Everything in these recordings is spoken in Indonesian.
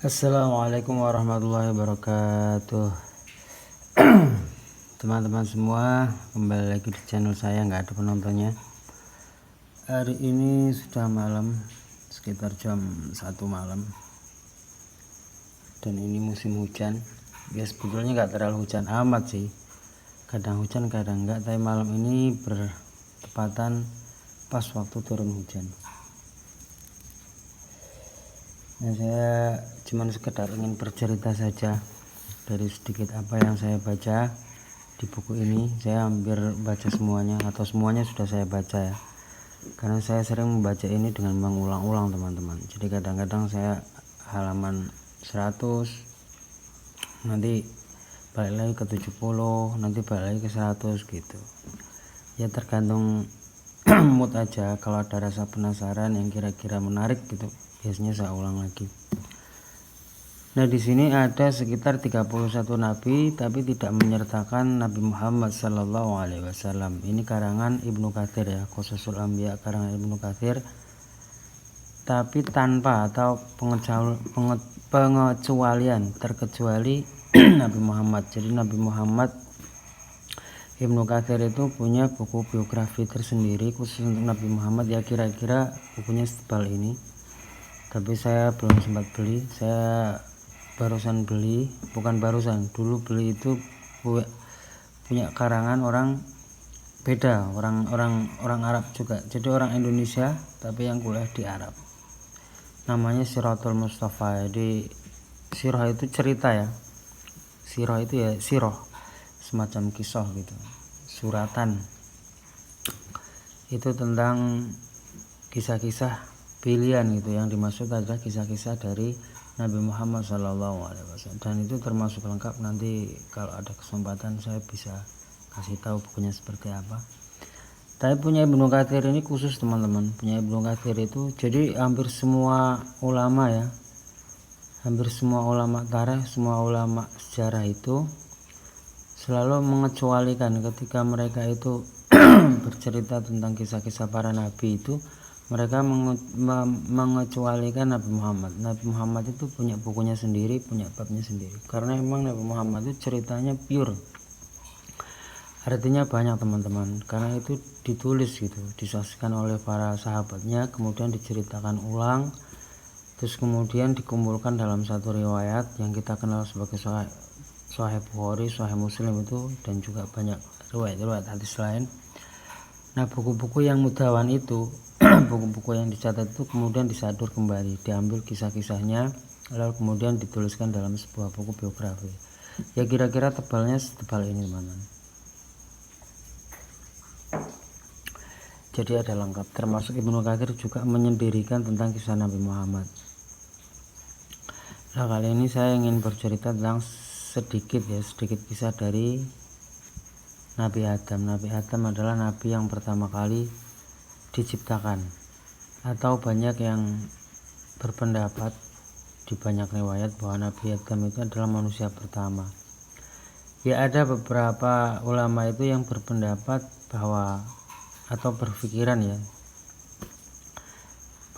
Assalamualaikum warahmatullahi wabarakatuh. Teman-teman semua, kembali lagi di channel saya, nggak ada penontonnya. Hari ini sudah malam, sekitar jam 1 malam, dan ini musim hujan. Ya sebetulnya nggak terlalu hujan amat sih, kadang hujan kadang enggak, tapi malam ini bertepatan pas waktu turun hujan. Nah, saya cuman sekedar ingin bercerita saja dari sedikit apa yang saya baca di buku ini. Saya hampir baca semuanya, atau semuanya sudah saya baca ya, karena saya sering membaca ini dengan mengulang-ulang teman-teman. Jadi kadang-kadang saya halaman 100, nanti balik lagi ke 70, nanti balik lagi ke 100 gitu ya, tergantung mood aja. Kalau ada rasa penasaran yang kira-kira menarik gitu, biasanya saya ulang lagi. Nah, di sini ada sekitar 31 nabi, tapi tidak menyertakan Nabi Muhammad Sallallahu Alaihi Wasallam. Ini karangan Ibnu Katsir ya, Qosasul Anbiya karangan Ibnu Katsir, tapi tanpa atau pengecualian, terkecuali Nabi Muhammad. Jadi Nabi Muhammad, Ibnu Katsir itu punya buku biografi tersendiri khusus untuk Nabi Muhammad ya, kira-kira bukunya setebal ini, tapi saya belum sempat beli. Saya barusan beli, bukan barusan, dulu beli itu punya karangan orang beda, orang Arab juga, jadi orang Indonesia tapi yang kuliah di Arab, namanya Siratul Mustafa. Jadi sirah itu cerita ya, sirah itu ya sirah, semacam kisah gitu, suratan. Itu tentang kisah-kisah pilihan gitu, yang dimaksud adalah kisah-kisah dari Nabi Muhammad SAW, dan itu termasuk lengkap. Nanti kalau ada kesempatan saya bisa kasih tahu bukunya seperti apa. Tapi punya Ibnu Katsir ini khusus teman-teman, punya Ibnu Katsir itu jadi hampir semua ulama ya, hampir semua ulama tarikh, semua ulama sejarah itu selalu mengecualikan ketika mereka itu bercerita tentang kisah-kisah para nabi itu, mereka mengecualikan Nabi Muhammad. Nabi Muhammad itu punya bukunya sendiri, punya babnya sendiri, karena memang Nabi Muhammad itu ceritanya pure, artinya banyak teman-teman, karena itu ditulis gitu, disaksikan oleh para sahabatnya, kemudian diceritakan ulang, terus kemudian dikumpulkan dalam satu riwayat yang kita kenal sebagai Sahih Bukhari, Sahih Muslim itu, dan juga banyak riwayat-riwayat hadis lain. Nah, buku-buku yang mudawan itu buku-buku yang dicatat itu kemudian disadur kembali, diambil kisah-kisahnya, lalu kemudian dituliskan dalam sebuah buku biografi. Ya kira-kira tebalnya setebal ini teman-teman. Jadi ada lengkap, termasuk Ibnu Katsir juga menyendirikan tentang kisah Nabi Muhammad. Nah, kali ini saya ingin bercerita tentang sedikit kisah dari Nabi Adam. Nabi Adam adalah nabi yang pertama kali diciptakan, atau banyak yang berpendapat di banyak riwayat bahwa Nabi Adam itu adalah manusia pertama. Ya, ada beberapa ulama itu yang berpendapat bahwa, atau berpikiran ya,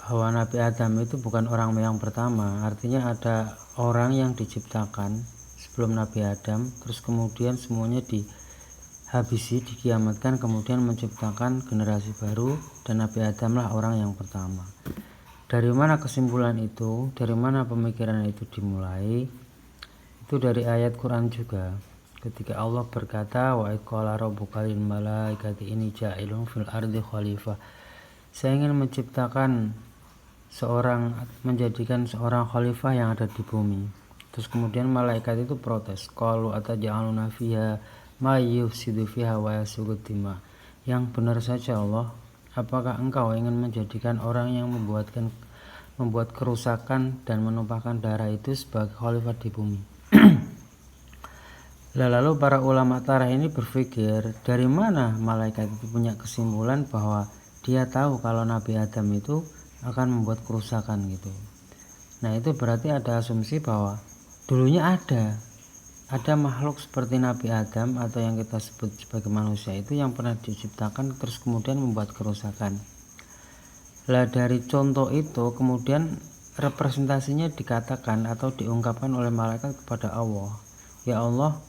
bahwa Nabi Adam itu bukan orang yang pertama. Artinya ada orang yang diciptakan sebelum Nabi Adam, terus kemudian semuanya dihabisi, dikiamatkan, kemudian menciptakan generasi baru, dan Nabi Adam lah orang yang pertama. Dari mana kesimpulan itu, dari mana pemikiran itu dimulai? Itu dari ayat Quran juga, ketika Allah berkata, wa qala rabbuka lil malaikati inni ja'ilun fil ardi khalifah. Saya ingin menjadikan seorang khalifah yang ada di bumi. Terus kemudian malaikat itu protes, qalu ataj'aluna fiha ma yufsidu fiha wa yasfiku dima. Yang benar saja Allah, apakah engkau ingin menjadikan orang yang membuat kerusakan dan menumpahkan darah itu sebagai khalifah di bumi? Lalu para ulama tarikh ini berpikir, dari mana malaikat itu punya kesimpulan bahwa dia tahu kalau Nabi Adam itu akan membuat kerusakan gitu. Nah, itu berarti ada asumsi bahwa dulunya ada makhluk seperti Nabi Adam, atau yang kita sebut sebagai manusia itu, yang pernah diciptakan terus kemudian membuat kerusakan. Lah dari contoh itu kemudian representasinya dikatakan atau diungkapkan oleh malaikat kepada Allah, ya Allah,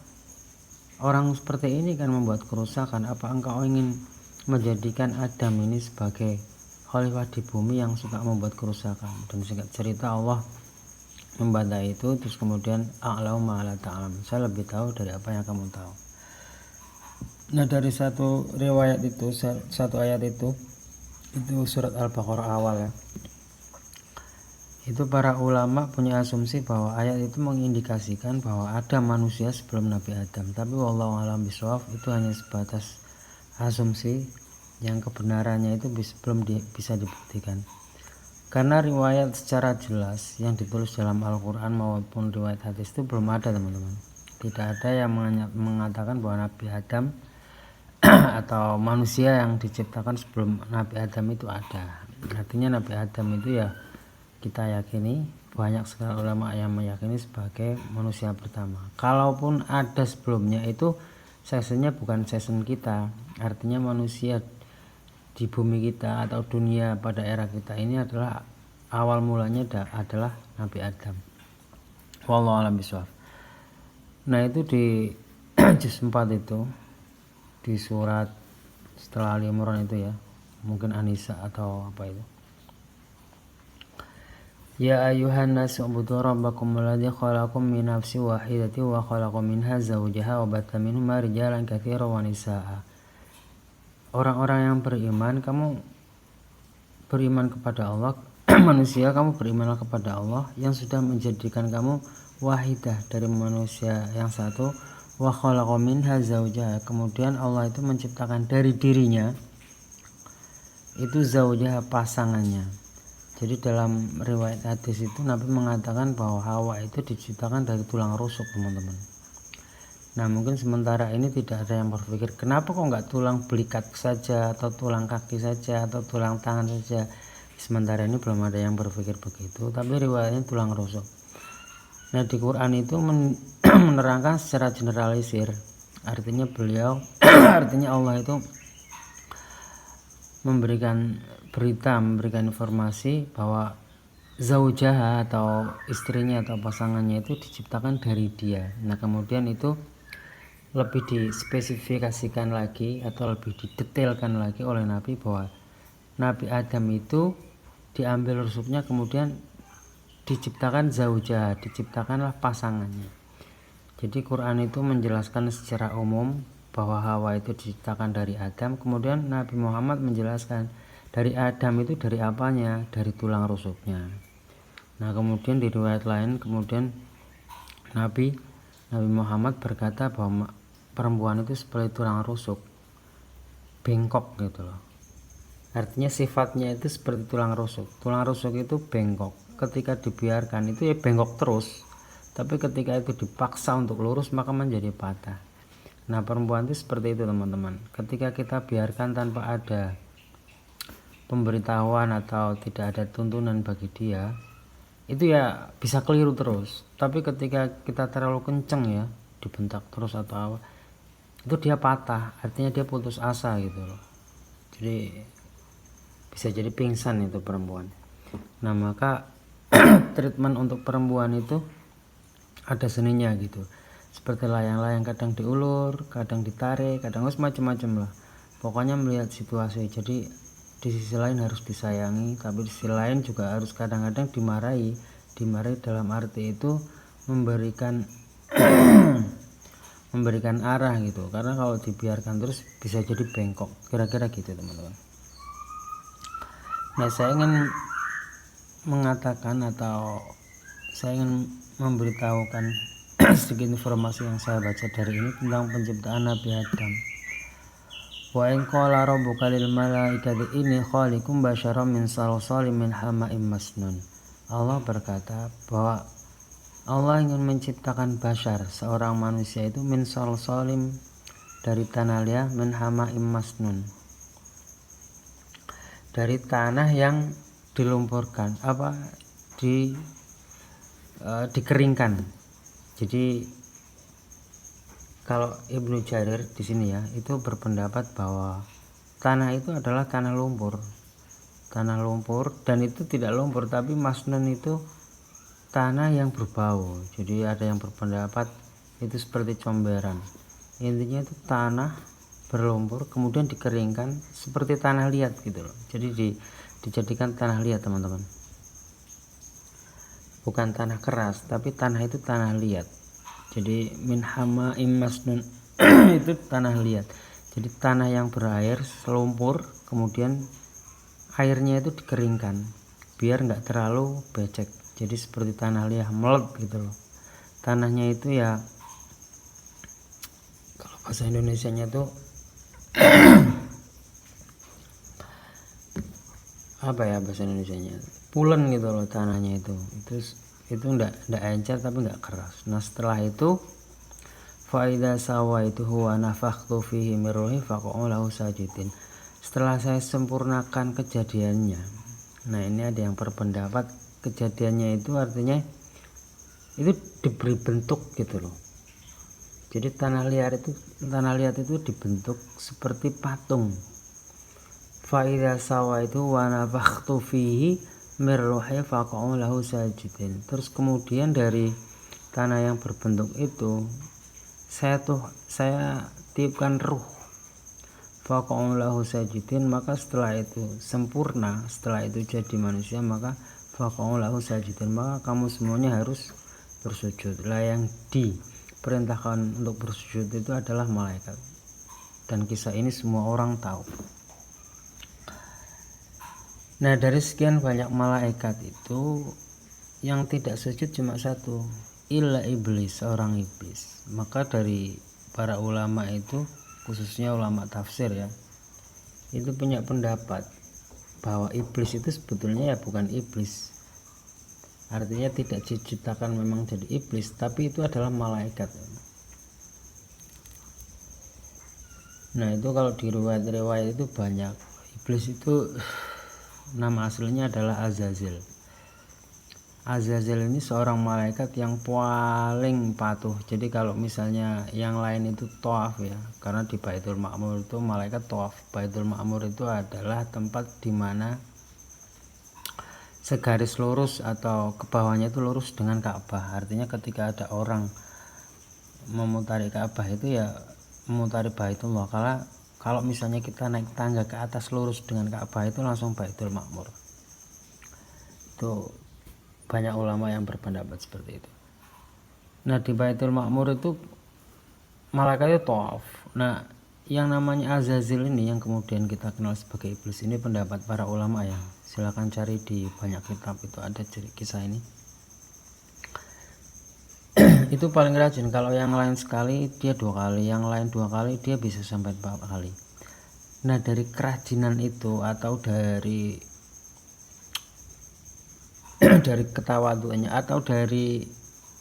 orang seperti ini kan membuat kerusakan, apa engkau ingin menjadikan Adam ini sebagai khalifah di bumi yang suka membuat kerusakan? Dan singkat cerita Allah membantah itu, terus kemudian a'lamu ma la ta'lam, saya lebih tahu dari apa yang kamu tahu. Nah, dari satu riwayat itu, satu ayat itu surat Al-Baqarah awal ya, itu para ulama punya asumsi bahwa ayat itu mengindikasikan bahwa ada manusia sebelum Nabi Adam, tapi wallahu a'lam bishawab, itu hanya sebatas asumsi yang kebenarannya itu belum bisa dibuktikan, karena riwayat secara jelas yang ditulis dalam Al-Quran maupun riwayat hadis itu belum ada, teman-teman. Tidak ada yang mengatakan bahwa Nabi Adam atau manusia yang diciptakan sebelum Nabi Adam itu ada. Artinya Nabi Adam itu ya kita yakini, banyak sekali ulama yang meyakini sebagai manusia pertama. Kalaupun ada sebelumnya, itu seasonnya bukan season kita, artinya manusia di bumi kita atau dunia pada era kita ini adalah awal mulanya adalah Nabi Adam. Wallahu a'lam bishawab. Nah, itu di juz 4 itu, di surat setelah Ali Imran itu ya, mungkin An-Nisa atau apa itu. Ya ayuhan nasu ubudu rabbakum alladzi khalaqakum min nafsin wahidatin wa khalaqa minha zawjaha wa batha minhuma rijalan katsiran wa nisaa. Orang-orang yang beriman, kamu beriman kepada Allah, manusia kamu berimanlah kepada Allah yang sudah menjadikan kamu wahidah dari manusia yang satu, wa khalaqa minha zawjaha, kemudian Allah itu menciptakan dari dirinya itu zawjaha, pasangannya. Jadi dalam riwayat hadis itu Nabi mengatakan bahwa Hawa itu diciptakan dari tulang rusuk, teman-teman. Nah, mungkin sementara ini tidak ada yang berpikir kenapa kok nggak tulang belikat saja, atau tulang kaki saja, atau tulang tangan saja. Sementara ini belum ada yang berpikir begitu, tapi riwayatnya tulang rusuk. Nah, di Quran itu menerangkan secara generalisir, artinya artinya Allah itu memberikan berita, memberikan informasi bahwa zaujaha atau istrinya atau pasangannya itu diciptakan dari dia. Nah, kemudian itu lebih dispesifikasikan lagi atau lebih didetailkan lagi oleh Nabi bahwa Nabi Adam itu diambil rusuknya, kemudian diciptakan zaujaha, diciptakanlah pasangannya. Jadi Quran itu menjelaskan secara umum bahwa Hawa itu diciptakan dari Adam, kemudian Nabi Muhammad menjelaskan dari Adam itu dari apanya? Dari tulang rusuknya. Nah, kemudian di riwayat lain kemudian Nabi Muhammad berkata bahwa perempuan itu seperti tulang rusuk, bengkok gitu loh. Artinya sifatnya itu seperti tulang rusuk. Tulang rusuk itu bengkok. Ketika dibiarkan itu ya bengkok terus. Tapi ketika itu dipaksa untuk lurus maka menjadi patah. Nah, perempuan itu seperti itu, teman-teman. Ketika kita biarkan tanpa ada pemberitahuan atau tidak ada tuntunan bagi dia, itu ya bisa keliru terus. Tapi ketika kita terlalu kenceng ya, dibentak terus atau apa, itu dia patah, artinya dia putus asa gitu loh. Jadi bisa jadi pingsan itu perempuan. Nah, maka treatment untuk perempuan itu ada seninya gitu. Seperti layang-layang, kadang diulur, kadang ditarik, kadang macam-macam lah. Pokoknya melihat situasi. Jadi di sisi lain harus disayangi, tapi di sisi lain juga harus kadang-kadang dimarahi dalam arti itu memberikan memberikan arah gitu. Karena kalau dibiarkan terus bisa jadi bengkok. Kira-kira gitu, teman-teman. Nah, saya ingin mengatakan atau saya ingin memberitahukan sedikit informasi yang saya baca dari ini tentang penciptaan Nabi Adam. Wa in qala rabbuka lil malaikati inni khaliqum basyaram min salsalin min hama'im masnun. Allah berkata bahwa Allah ingin menciptakan bashar, seorang manusia itu min salsalim, dari tanah liat, min hama'im masnun, dari tanah yang dilumpurkan, dikeringkan. Jadi kalau Ibnu Jarir di sini ya, itu berpendapat bahwa tanah itu adalah tanah lumpur. tanah lumpur, dan itu tidak lumpur tapi masnun itu tanah yang berbau. Jadi ada yang berpendapat itu seperti comberan. Intinya itu tanah berlumpur kemudian dikeringkan seperti tanah liat gitu loh. Jadi dijadikan tanah liat teman-teman, bukan tanah keras tapi tanah itu tanah liat. Jadi min hamaim masnun itu tanah liat. Jadi tanah yang berair selumpur kemudian airnya itu dikeringkan biar nggak terlalu becek. Jadi seperti tanah liat melet gitu loh. Tanahnya itu ya kalau bahasa Indonesianya tuh apa ya bahasa Indonesianya, pulen gitu loh tanahnya itu enggak encer tapi enggak keras. Nah setelah itu faida sawa itu huwa nafakhtu fihi min ruhi faqa'u lahu sajidin. Setelah saya sempurnakan kejadiannya, nah ini ada yang berpendapat kejadiannya itu artinya itu diberi bentuk gitu loh. Jadi tanah liat itu dibentuk seperti patung. Faida sawa itu wa nafakhtu fihi min ruhi faqa'u lahu sajidin. Terus kemudian dari tanah yang berbentuk itu saya tiupkan ruh, faqa'u lahu sajidin, maka setelah itu sempurna, setelah itu jadi manusia, maka faqa'u lahu sajidin, maka kamu semuanya harus bersujud. Lah yang diperintahkan untuk bersujud itu adalah malaikat, dan kisah ini semua orang tahu. Nah dari sekian banyak malaikat itu yang tidak sujud cuma satu, illa iblis, seorang iblis. Maka dari para ulama itu, khususnya ulama tafsir ya, itu punya pendapat bahwa iblis itu sebetulnya ya bukan iblis, artinya tidak diciptakan memang jadi iblis, tapi itu adalah malaikat. Nah itu kalau di riwayat itu banyak. Iblis itu nama aslinya adalah Azazil. Azazil ini seorang malaikat yang paling patuh. Jadi kalau misalnya yang lain itu tawaf ya, karena di Baitul Ma'mur itu malaikat tawaf. Baitul Ma'mur itu adalah tempat dimana segaris lurus atau ke bawahnya itu lurus dengan Ka'bah. Artinya ketika ada orang memutari Ka'bah itu ya memutari Baitullah. Kalau misalnya kita naik tangga ke atas lurus dengan Ka'bah itu langsung Baitul Ma'mur. Itu banyak ulama yang berpendapat seperti itu. Nah di Baitul Ma'mur itu malaikatnya tawaf. Nah yang namanya Azazil ini yang kemudian kita kenal sebagai iblis ini, pendapat para ulama ya, silakan cari di banyak kitab, itu ada kisah ini. Itu paling rajin. Kalau yang lain sekali dia 2 kali, yang lain 2 kali, dia bisa sampai 4 kali. Nah dari kerajinan itu atau dari ketawaduannya atau dari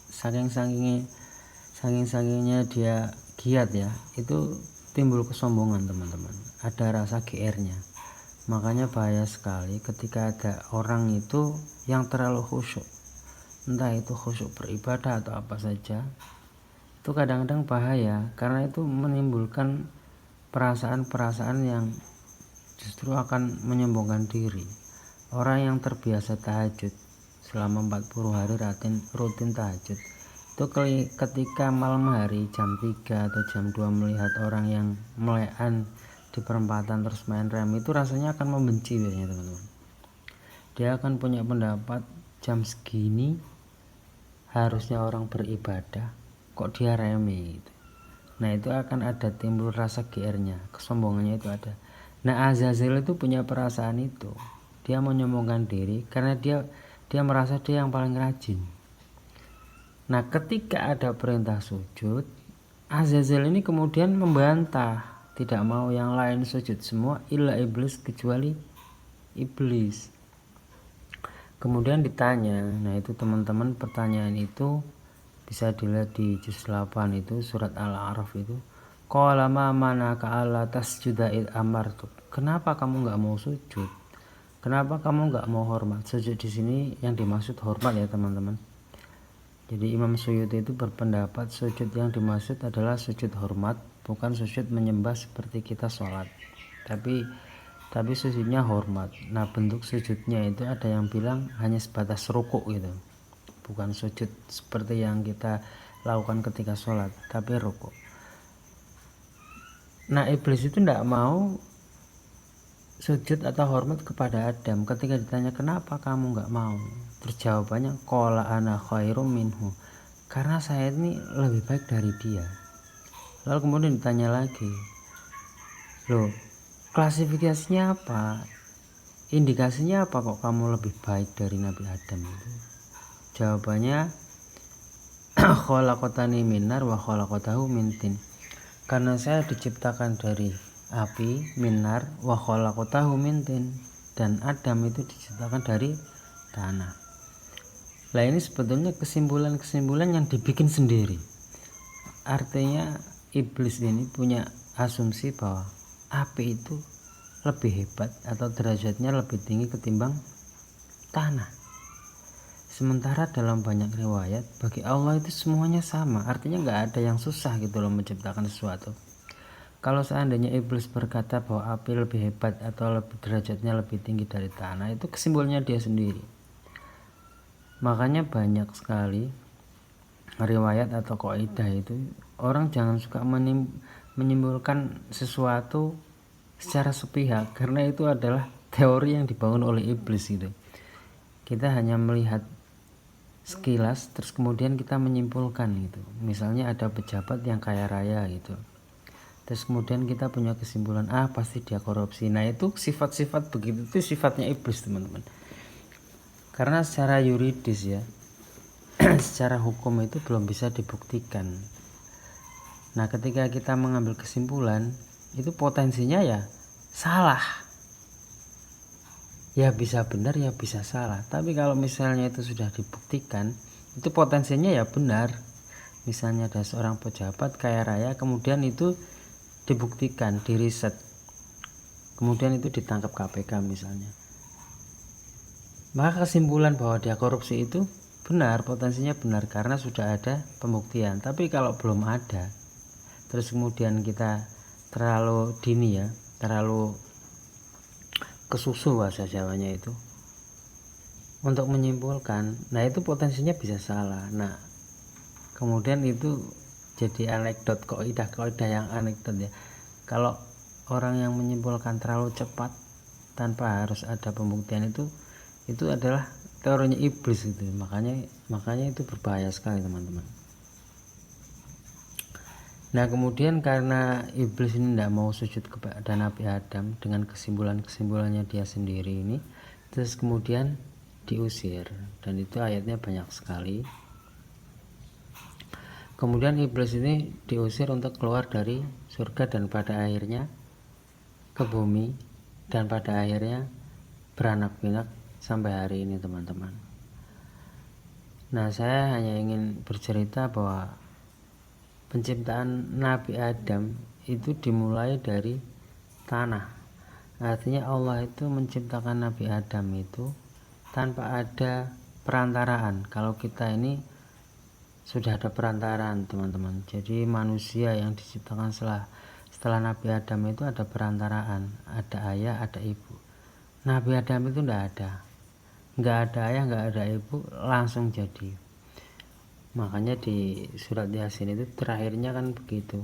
saking-sakingnya dia giat ya, itu timbul kesombongan teman-teman, ada rasa GR-nya. Makanya bahaya sekali ketika ada orang itu yang terlalu khusyuk, entah itu khusyuk beribadah atau apa saja, itu kadang-kadang bahaya karena itu menimbulkan perasaan-perasaan yang justru akan menyombongkan diri. Orang yang terbiasa tahajud selama 40 hari rutin tahajud, itu ketika malam hari jam 3 atau jam 2 melihat orang yang melekan di perempatan terus main rem, itu rasanya akan membenci biasanya teman-teman. Dia akan punya pendapat jam segini harusnya orang beribadah, kok dia reme gitu. Nah itu akan ada timbul rasa GR-nya, kesombongannya itu ada. Nah Azazil itu punya perasaan itu, dia menyombongkan diri karena dia merasa dia yang paling rajin. Nah ketika ada perintah sujud, Azazil ini kemudian membantah, tidak mau yang lain sujud semua illa iblis, kecuali iblis. Kemudian ditanya, nah itu teman-teman, pertanyaan itu bisa dilihat di juz 8 itu surat Al-A'raf itu. Qala ma manaka alla tasjuda id amartuk. Kenapa kamu nggak mau sujud? Kenapa kamu nggak mau hormat? Sujud di sini yang dimaksud hormat ya teman-teman. Jadi Imam Suyuti itu berpendapat sujud yang dimaksud adalah sujud hormat, bukan sujud menyembah seperti kita sholat. Tapi tapi sujudnya hormat. Nah, bentuk sujudnya itu ada yang bilang hanya sebatas rukuk gitu, bukan sujud seperti yang kita lakukan ketika sholat, tapi rukuk. Nah, iblis itu tidak mau sujud atau hormat kepada Adam. Ketika ditanya kenapa kamu nggak mau, terus jawabannya qala ana khairum minhu, karena saya ini lebih baik dari dia. Lalu kemudian ditanya lagi, loh, klasifikasinya apa, indikasinya apa kok kamu lebih baik dari Nabi Adam itu? Jawabannya khalaqatani minar wa khalaqatahu min tin, karena saya diciptakan dari api, minar, wa khalaqatahu min tin, dan Adam itu diciptakan dari tanah. Nah, ini sebetulnya kesimpulan-kesimpulan yang dibikin sendiri. Artinya iblis ini punya asumsi bahwa api itu lebih hebat atau derajatnya lebih tinggi ketimbang tanah. Sementara dalam banyak riwayat bagi Allah itu semuanya sama, artinya nggak ada yang susah gitu loh menciptakan sesuatu. Kalau seandainya iblis berkata bahwa api lebih hebat atau lebih derajatnya lebih tinggi dari tanah, itu kesimpulannya dia sendiri. Makanya banyak sekali riwayat atau kaidah itu orang jangan suka menyimpulkan sesuatu secara sepihak, karena itu adalah teori yang dibangun oleh iblis gitu. Kita hanya melihat sekilas terus kemudian kita menyimpulkan gitu. Misalnya ada pejabat yang kaya raya gitu, terus kemudian kita punya kesimpulan pasti dia korupsi. Nah, itu sifat-sifat begitu itu sifatnya iblis, teman-teman. Karena secara yuridis ya secara hukum itu belum bisa dibuktikan. Nah, ketika kita mengambil kesimpulan itu potensinya ya salah, ya bisa benar ya bisa salah. Tapi kalau misalnya itu sudah dibuktikan, itu potensinya ya benar. Misalnya ada seorang pejabat kaya raya, kemudian itu dibuktikan, diriset, kemudian itu ditangkap KPK misalnya, maka kesimpulan bahwa dia korupsi itu benar, potensinya benar karena sudah ada pembuktian. Tapi kalau belum ada, terus kemudian kita terlalu dini ya, terlalu kesusu bahasa Jawanya itu untuk menyimpulkan, nah itu potensinya bisa salah. Nah, kemudian itu jadi anekdot, kaidah yang anekdot ya. Kalau orang yang menyimpulkan terlalu cepat tanpa harus ada pembuktian itu adalah teorinya iblis itu. Makanya itu berbahaya sekali, teman-teman. Nah, kemudian karena iblis ini tidak mau sujud kepada Nabi Adam dengan kesimpulannya dia sendiri ini, terus kemudian diusir, dan itu ayatnya banyak sekali. Kemudian iblis ini diusir untuk keluar dari surga dan pada akhirnya ke bumi dan pada akhirnya beranak pinak sampai hari ini, teman-teman. Nah, saya hanya ingin bercerita bahwa penciptaan Nabi Adam itu dimulai dari tanah. Artinya Allah itu menciptakan Nabi Adam itu tanpa ada perantaraan. Kalau kita ini sudah ada perantaraan, teman-teman. Jadi manusia yang diciptakan setelah Nabi Adam itu ada perantaraan, ada ayah, ada ibu. Nabi Adam itu nggak ada ayah, nggak ada ibu, langsung jadi. Makanya di surat Yasin itu terakhirnya kan begitu,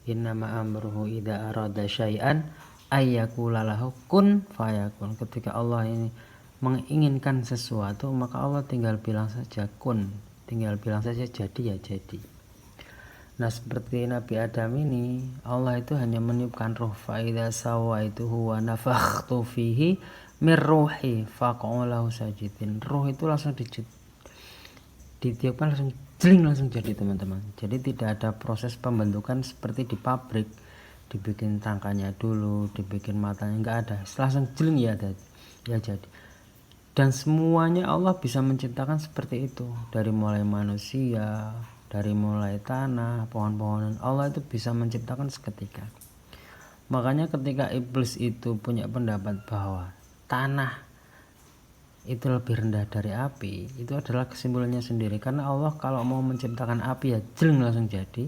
innama amruhu idza arada syai'an ayyakula lahu kun fayakun. Ketika Allah ini menginginkan sesuatu, maka Allah tinggal bilang saja kun, tinggal bilang saja jadi ya jadi. Nah, seperti Nabi Adam ini, Allah itu hanya meniupkan roh, fa idza sawaituhu wa nafakhtu fihi mir ruhi faqa'u lahu sajidin. Roh itu langsung ditiupkan langsung jling, langsung jadi, teman-teman. Jadi tidak ada proses pembentukan seperti di pabrik, dibikin tangkanya dulu, dibikin matanya, nggak ada, langsung jling ya jadi. Dan semuanya Allah bisa menciptakan seperti itu, dari mulai manusia, dari mulai tanah, pohon-pohonan, Allah itu bisa menciptakan seketika. Makanya ketika iblis itu punya pendapat bahwa tanah itu lebih rendah dari api, itu adalah kesimpulannya sendiri. Karena Allah kalau mau menciptakan api ya jling langsung jadi.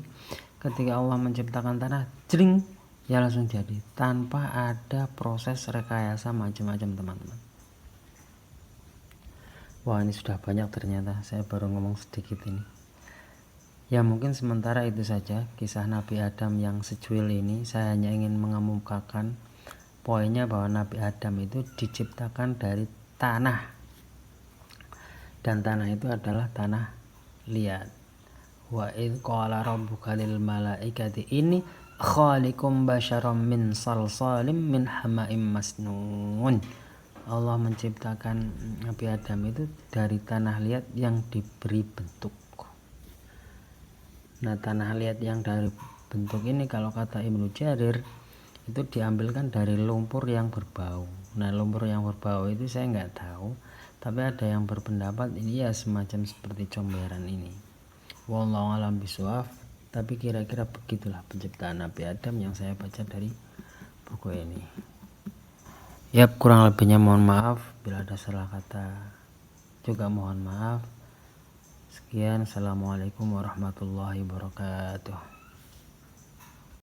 Ketika Allah menciptakan tanah, jling ya langsung jadi tanpa ada proses rekayasa macam-macam teman-teman. Wah, ini sudah banyak ternyata, saya baru ngomong sedikit ini. Ya mungkin sementara itu saja kisah Nabi Adam yang secuil ini. Saya hanya ingin mengemukakan poinnya bahwa Nabi Adam itu diciptakan dari tanah, dan tanah itu adalah tanah liat. Wa idh qala rabbuka lil malaikati inni khaliqum basyaram min salsalim min hama'im masnun. Allah menciptakan Nabi Adam itu dari tanah liat yang diberi bentuk. Nah, tanah liat yang dari bentuk ini kalau kata Ibnu Jarir itu diambilkan dari lumpur yang berbau. Nah, lumpur yang berbau itu saya nggak tahu, tapi ada yang berpendapat ini ya semacam seperti comberan ini. Wallahu a'lam bishawab, tapi kira-kira begitulah penciptaan Nabi Adam yang saya baca dari buku ini. Yap, kurang lebihnya mohon maaf bila ada salah kata, juga mohon maaf. Sekian, assalamualaikum warahmatullahi wabarakatuh.